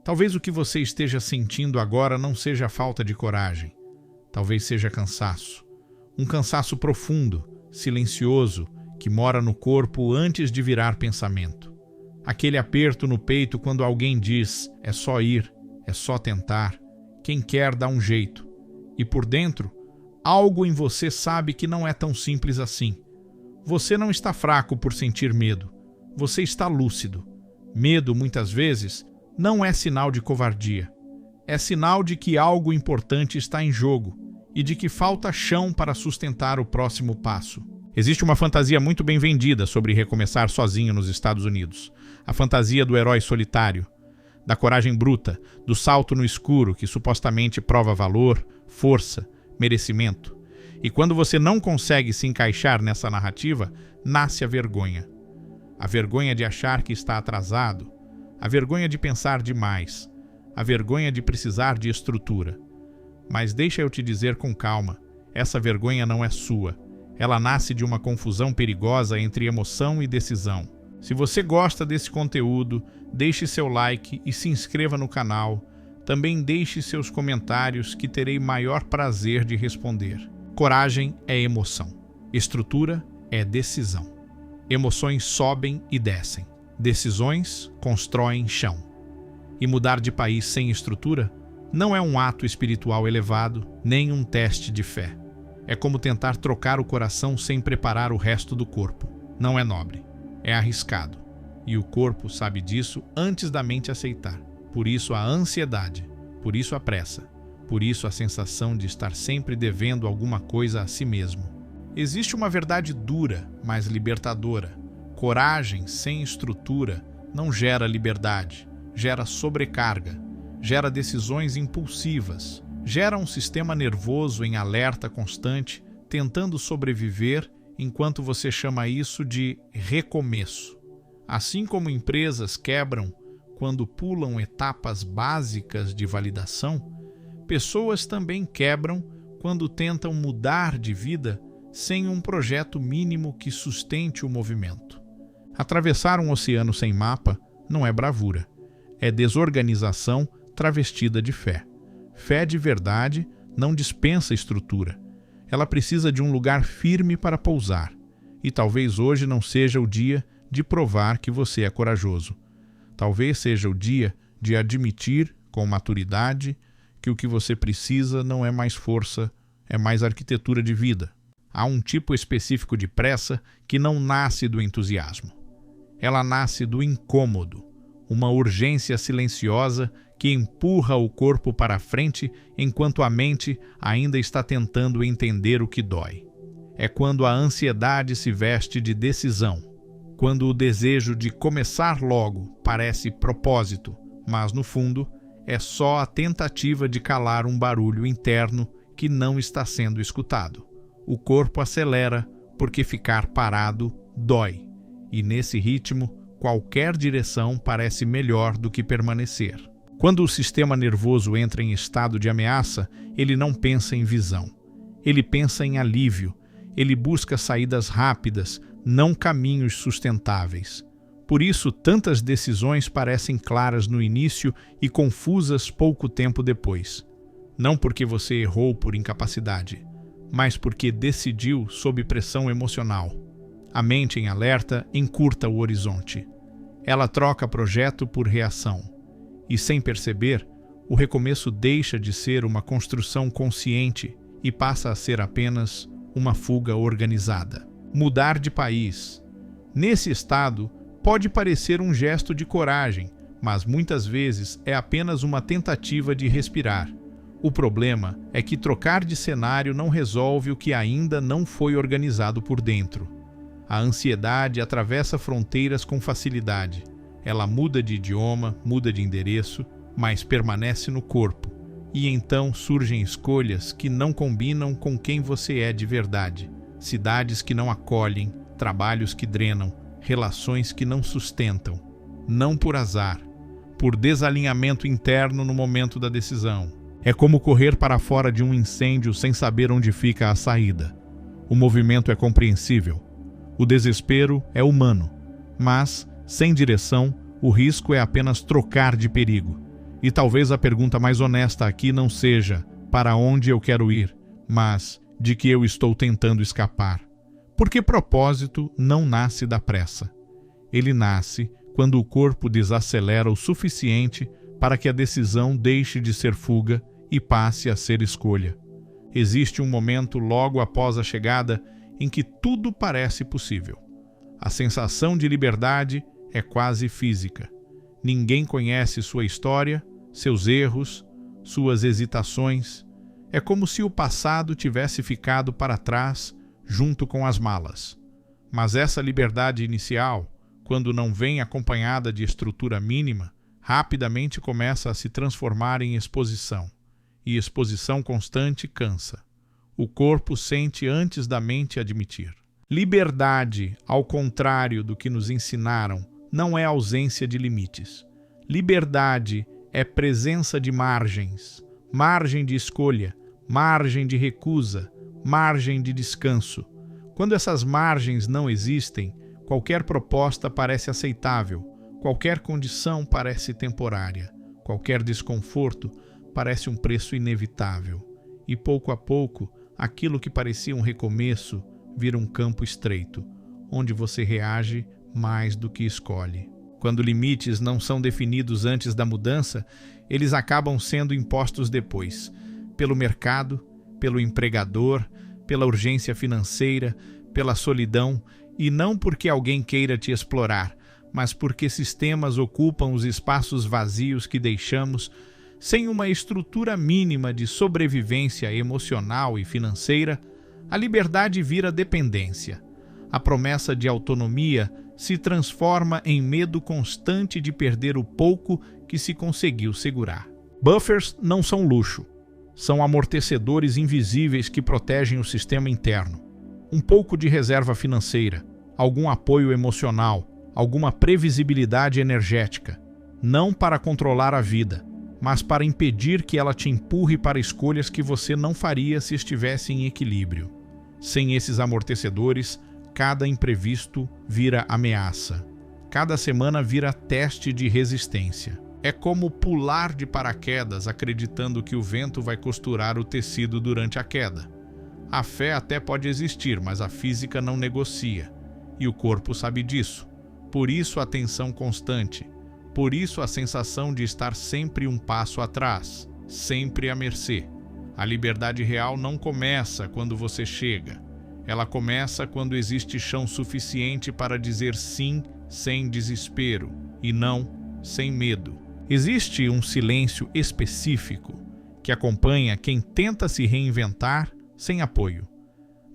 Talvez o que você esteja sentindo agora não seja falta de coragem. Talvez seja cansaço. Um cansaço profundo, silencioso, que mora no corpo antes de virar pensamento. Aquele aperto no peito quando alguém diz: é só ir, é só tentar, quem quer dá um jeito. E por dentro, algo em você sabe que não é tão simples assim. Você não está fraco por sentir medo. Você está lúcido. Medo, muitas vezes, não é sinal de covardia. É sinal de que algo importante está em jogo e de que falta chão para sustentar o próximo passo. Existe uma fantasia muito bem vendida sobre recomeçar sozinho nos Estados Unidos. A fantasia do herói solitário, da coragem bruta, do salto no escuro que supostamente prova valor, força, merecimento. E quando você não consegue se encaixar nessa narrativa, nasce a vergonha. A vergonha de achar que está atrasado, a vergonha de pensar demais, a vergonha de precisar de estrutura. Mas deixa eu te dizer com calma, essa vergonha não é sua. Ela nasce de uma confusão perigosa entre emoção e decisão. Se você gosta desse conteúdo, deixe seu like e se inscreva no canal. Também deixe seus comentários que terei maior prazer de responder. Coragem é emoção. Estrutura é decisão. Emoções sobem e descem. Decisões constroem chão. E mudar de país sem estrutura não é um ato espiritual elevado, nem um teste de fé. É como tentar trocar o coração sem preparar o resto do corpo. Não é nobre, é arriscado. E o corpo sabe disso antes da mente aceitar. Por isso a ansiedade, por isso a pressa, por isso a sensação de estar sempre devendo alguma coisa a si mesmo. Existe uma verdade dura, mas libertadora. Coragem sem estrutura não gera liberdade, gera sobrecarga, gera decisões impulsivas, gera um sistema nervoso em alerta constante, tentando sobreviver enquanto você chama isso de recomeço. Assim como empresas quebram quando pulam etapas básicas de validação, pessoas também quebram quando tentam mudar de vida sem um projeto mínimo que sustente o movimento. Atravessar um oceano sem mapa não é bravura, é desorganização travestida de fé. Fé de verdade não dispensa estrutura. Ela precisa de um lugar firme para pousar. E talvez hoje não seja o dia de provar que você é corajoso. Talvez seja o dia de admitir com maturidade que o que você precisa não é mais força, é mais arquitetura de vida. Há um tipo específico de pressa que não nasce do entusiasmo. Ela nasce do incômodo, uma urgência silenciosa que empurra o corpo para frente enquanto a mente ainda está tentando entender o que dói. É quando a ansiedade se veste de decisão, quando o desejo de começar logo parece propósito, mas no fundo é só a tentativa de calar um barulho interno que não está sendo escutado. O corpo acelera porque ficar parado dói, e nesse ritmo qualquer direção parece melhor do que permanecer. Quando o sistema nervoso entra em estado de ameaça, ele não pensa em visão. Ele pensa em alívio. Ele busca saídas rápidas, não caminhos sustentáveis. Por isso, tantas decisões parecem claras no início e confusas pouco tempo depois. Não porque você errou por incapacidade, mas porque decidiu sob pressão emocional. A mente em alerta encurta o horizonte. Ela troca projeto por reação. E sem perceber, o recomeço deixa de ser uma construção consciente e passa a ser apenas uma fuga organizada. Mudar de país. Nesse estado, pode parecer um gesto de coragem, mas muitas vezes é apenas uma tentativa de respirar. O problema é que trocar de cenário não resolve o que ainda não foi organizado por dentro. A ansiedade atravessa fronteiras com facilidade. Ela muda de idioma, muda de endereço, mas permanece no corpo. E então surgem escolhas que não combinam com quem você é de verdade. Cidades que não acolhem, trabalhos que drenam, relações que não sustentam. Não por azar, por desalinhamento interno no momento da decisão. É como correr para fora de um incêndio sem saber onde fica a saída. O movimento é compreensível. O desespero é humano. Mas, sem direção, o risco é apenas trocar de perigo. E talvez a pergunta mais honesta aqui não seja para onde eu quero ir, mas de que eu estou tentando escapar. Porque propósito não nasce da pressa. Ele nasce quando o corpo desacelera o suficiente para que a decisão deixe de ser fuga e passe a ser escolha. Existe um momento logo após a chegada em que tudo parece possível. A sensação de liberdade é quase física. Ninguém conhece sua história, seus erros, suas hesitações. É como se o passado tivesse ficado para trás junto com as malas. Mas essa liberdade inicial, quando não vem acompanhada de estrutura mínima, rapidamente começa a se transformar em exposição. E exposição constante cansa. O corpo sente antes da mente admitir. Liberdade, ao contrário do que nos ensinaram, não é ausência de limites. Liberdade é presença de margens, margem de escolha, margem de recusa, margem de descanso. Quando essas margens não existem, qualquer proposta parece aceitável, qualquer condição parece temporária, qualquer desconforto parece um preço inevitável. E pouco a pouco, aquilo que parecia um recomeço vira um campo estreito, onde você reage mais do que escolhe. Quando limites não são definidos antes da mudança, eles acabam sendo impostos depois, pelo mercado, pelo empregador, pela urgência financeira, pela solidão, e não porque alguém queira te explorar, mas porque sistemas ocupam os espaços vazios que deixamos. Sem uma estrutura mínima de sobrevivência emocional e financeira, a liberdade vira dependência. A promessa de autonomia se transforma em medo constante de perder o pouco que se conseguiu segurar. Buffers não são luxo. São amortecedores invisíveis que protegem o sistema interno. Um pouco de reserva financeira, algum apoio emocional, alguma previsibilidade energética. Não para controlar a vida, mas para impedir que ela te empurre para escolhas que você não faria se estivesse em equilíbrio. Sem esses amortecedores, cada imprevisto vira ameaça. Cada semana vira teste de resistência. É como pular de paraquedas acreditando que o vento vai costurar o tecido durante a queda. A fé até pode existir, mas a física não negocia. E o corpo sabe disso. Por isso a tensão constante. Por isso a sensação de estar sempre um passo atrás, sempre à mercê. A liberdade real não começa quando você chega. Ela começa quando existe chão suficiente para dizer sim sem desespero e não sem medo. Existe um silêncio específico que acompanha quem tenta se reinventar sem apoio.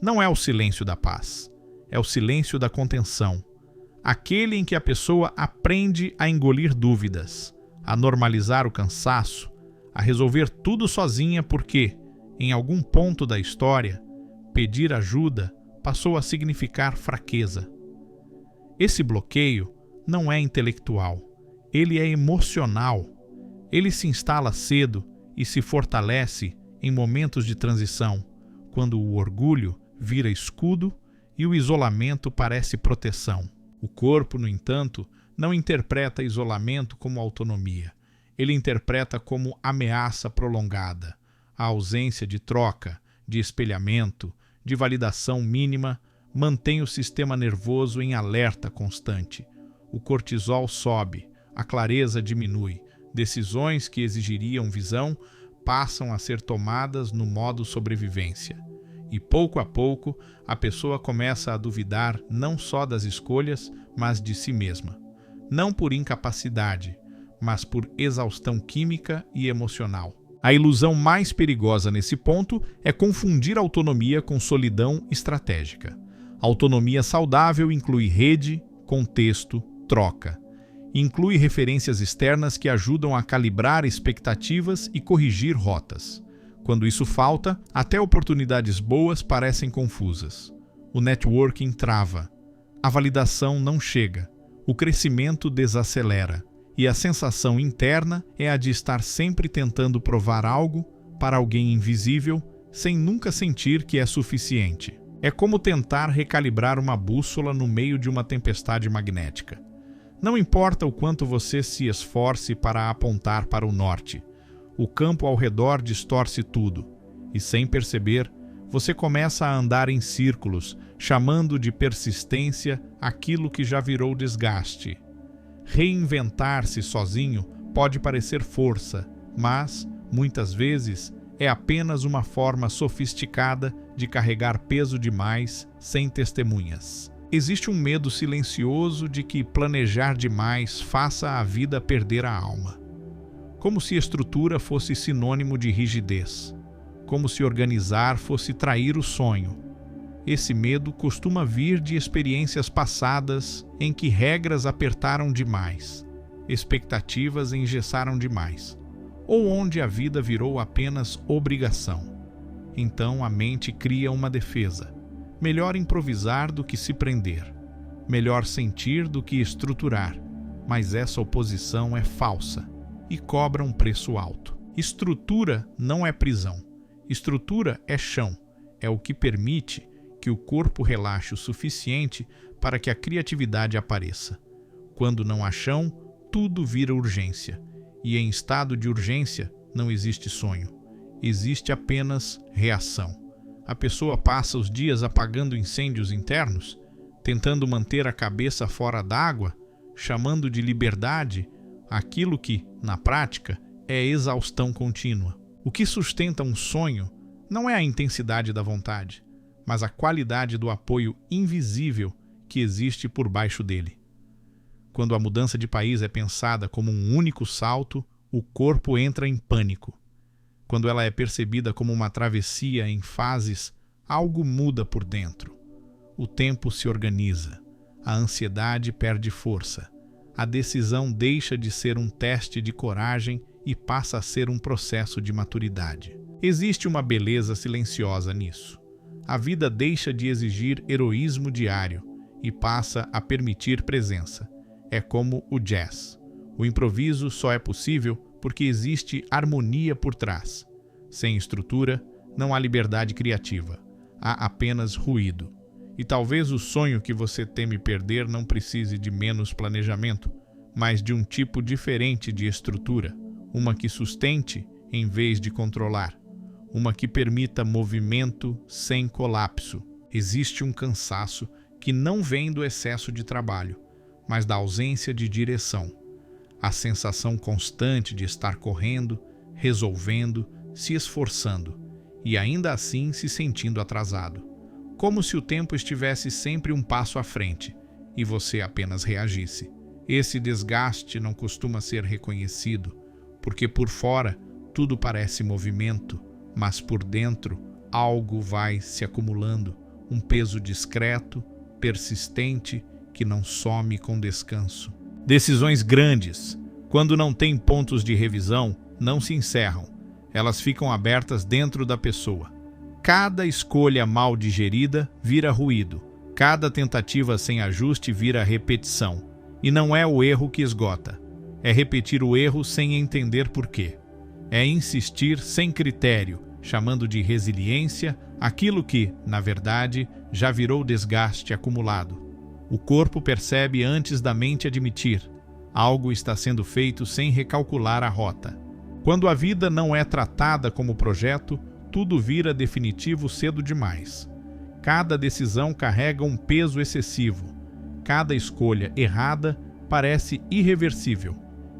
Não é o silêncio da paz, é o silêncio da contenção. Aquele em que a pessoa aprende a engolir dúvidas, a normalizar o cansaço, a resolver tudo sozinha porque, em algum ponto da história, pedir ajuda passou a significar fraqueza. Esse bloqueio não é intelectual, ele é emocional. Ele se instala cedo e se fortalece em momentos de transição, quando o orgulho vira escudo e o isolamento parece proteção. O corpo, no entanto, não interpreta isolamento como autonomia. Ele interpreta como ameaça prolongada. A ausência de troca, de espelhamento, de validação mínima mantém o sistema nervoso em alerta constante. O cortisol sobe, a clareza diminui. Decisões que exigiriam visão passam a ser tomadas no modo sobrevivência. E pouco a pouco, a pessoa começa a duvidar não só das escolhas, mas de si mesma. Não por incapacidade, mas por exaustão química e emocional. A ilusão mais perigosa nesse ponto é confundir autonomia com solidão estratégica. Autonomia saudável inclui rede, contexto, troca. Inclui referências externas que ajudam a calibrar expectativas e corrigir rotas. Quando isso falta, até oportunidades boas parecem confusas. O networking trava. A validação não chega. O crescimento desacelera. E a sensação interna é a de estar sempre tentando provar algo para alguém invisível, sem nunca sentir que é suficiente. É como tentar recalibrar uma bússola no meio de uma tempestade magnética. Não importa o quanto você se esforce para apontar para o norte, o campo ao redor distorce tudo, e sem perceber, você começa a andar em círculos, chamando de persistência aquilo que já virou desgaste. Reinventar-se sozinho pode parecer força, mas, muitas vezes, é apenas uma forma sofisticada de carregar peso demais sem testemunhas. Existe um medo silencioso de que planejar demais faça a vida perder a alma. Como se estrutura fosse sinônimo de rigidez. Como se organizar fosse trair o sonho. Esse medo costuma vir de experiências passadas em que regras apertaram demais, expectativas engessaram demais, ou onde a vida virou apenas obrigação. Então a mente cria uma defesa. Melhor improvisar do que se prender. Melhor sentir do que estruturar. Mas essa oposição é falsa e cobra um preço alto. Estrutura não é prisão. Estrutura é chão. É o que permite que o corpo relaxe o suficiente para que a criatividade apareça. Quando não há chão, tudo vira urgência. E em estado de urgência não existe sonho. Existe apenas reação. A pessoa passa os dias apagando incêndios internos, tentando manter a cabeça fora d'água, chamando de liberdade aquilo que, na prática, é exaustão contínua. O que sustenta um sonho não é a intensidade da vontade, mas a qualidade do apoio invisível que existe por baixo dele. Quando a mudança de país é pensada como um único salto, o corpo entra em pânico. Quando ela é percebida como uma travessia em fases, algo muda por dentro. O tempo se organiza, a ansiedade perde força, a decisão deixa de ser um teste de coragem e passa a ser um processo de maturidade. Existe uma beleza silenciosa nisso. A vida deixa de exigir heroísmo diário e passa a permitir presença. É como o jazz. O improviso só é possível porque existe harmonia por trás. Sem estrutura, não há liberdade criativa. Há apenas ruído. E talvez o sonho que você teme perder não precise de menos planejamento, mas de um tipo diferente de estrutura. Uma que sustente em vez de controlar. Uma que permita movimento sem colapso. Existe um cansaço que não vem do excesso de trabalho, mas da ausência de direção. A sensação constante de estar correndo, resolvendo, se esforçando e ainda assim se sentindo atrasado. Como se o tempo estivesse sempre um passo à frente e você apenas reagisse. Esse desgaste não costuma ser reconhecido, porque por fora tudo parece movimento, mas por dentro algo vai se acumulando, um peso discreto, persistente, que não some com descanso. Decisões grandes, quando não têm pontos de revisão, não se encerram. Elas ficam abertas dentro da pessoa. Cada escolha mal digerida vira ruído. Cada tentativa sem ajuste vira repetição. E não é o erro que esgota. É repetir o erro sem entender porquê. É insistir sem critério, chamando de resiliência aquilo que, na verdade, já virou desgaste acumulado. O corpo percebe antes da mente admitir. Algo está sendo feito sem recalcular a rota. Quando a vida não é tratada como projeto, tudo vira definitivo cedo demais. Cada decisão carrega um peso excessivo. Cada escolha errada parece irreversível.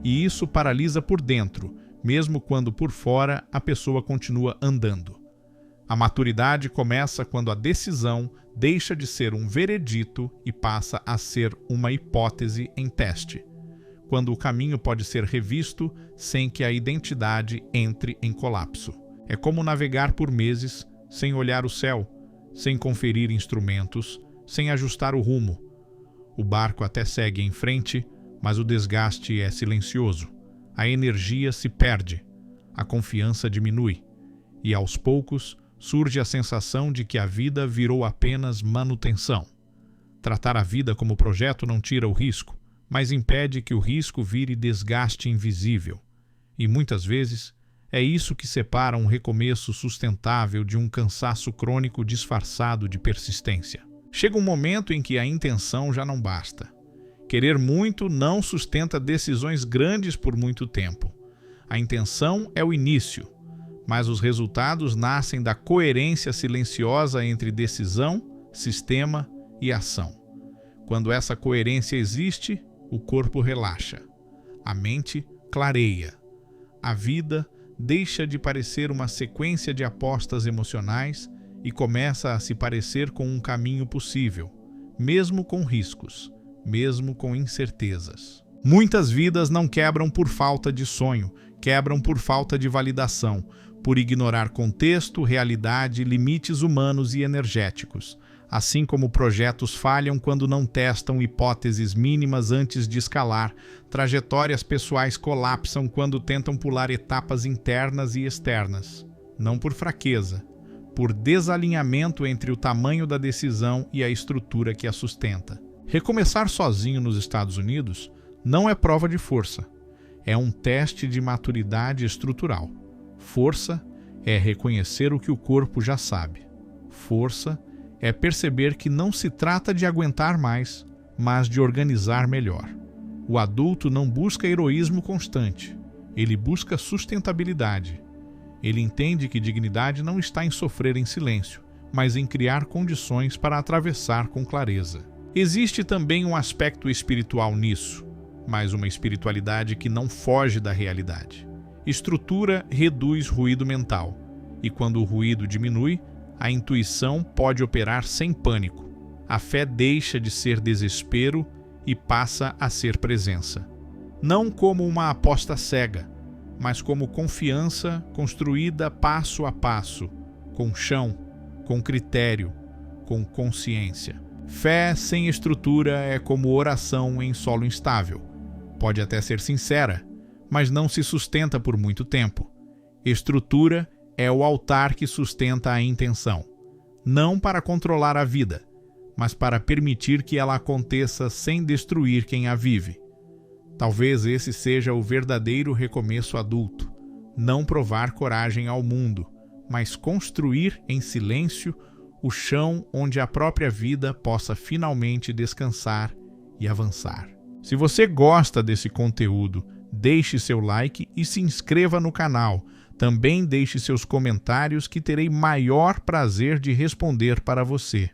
E isso paralisa por dentro, mesmo quando por fora a pessoa continua andando. A maturidade começa quando a decisão deixa de ser um veredito e passa a ser uma hipótese em teste. Quando o caminho pode ser revisto sem que a identidade entre em colapso. É como navegar por meses sem olhar o céu, sem conferir instrumentos, sem ajustar o rumo. O barco até segue em frente, mas o desgaste é silencioso. A energia se perde, a confiança diminui, e aos poucos surge a sensação de que a vida virou apenas manutenção. Tratar a vida como projeto não tira o risco, mas impede que o risco vire desgaste invisível. E muitas vezes é isso que separa um recomeço sustentável de um cansaço crônico disfarçado de persistência. Chega um momento em que a intenção já não basta, Querer muito não sustenta decisões grandes por muito tempo. A intenção é o início, mas os resultados nascem da coerência silenciosa entre decisão, sistema e ação. Quando essa coerência existe, o corpo relaxa, a mente clareia, a vida deixa de parecer uma sequência de apostas emocionais e começa a se parecer com um caminho possível, mesmo com riscos, mesmo com incertezas. Muitas vidas não quebram por falta de sonho, quebram por falta de validação, por ignorar contexto, realidade, limites humanos e energéticos. Assim como projetos falham quando não testam hipóteses mínimas antes de escalar, trajetórias pessoais colapsam quando tentam pular etapas internas e externas. Não por fraqueza, por desalinhamento entre o tamanho da decisão e a estrutura que a sustenta. Recomeçar sozinho nos Estados Unidos não é prova de força, é um teste de maturidade estrutural. Força é reconhecer o que o corpo já sabe. Força é perceber que não se trata de aguentar mais, mas de organizar melhor. O adulto não busca heroísmo constante, ele busca sustentabilidade. Ele entende que dignidade não está em sofrer em silêncio, mas em criar condições para atravessar com clareza. Existe também um aspecto espiritual nisso, mas uma espiritualidade que não foge da realidade. Estrutura reduz ruído mental, e quando o ruído diminui, a intuição pode operar sem pânico. A fé deixa de ser desespero e passa a ser presença. Não como uma aposta cega, mas como confiança construída passo a passo, com chão, com critério, com consciência. Fé sem estrutura é como oração em solo instável. Pode até ser sincera, mas não se sustenta por muito tempo. Estrutura é o altar que sustenta a intenção, não para controlar a vida, mas para permitir que ela aconteça sem destruir quem a vive. Talvez esse seja o verdadeiro recomeço adulto, não provar coragem ao mundo, mas construir em silêncio o chão onde a própria vida possa finalmente descansar e avançar. Se você gosta desse conteúdo, deixe seu like e se inscreva no canal. Também deixe seus comentários que terei maior prazer de responder para você.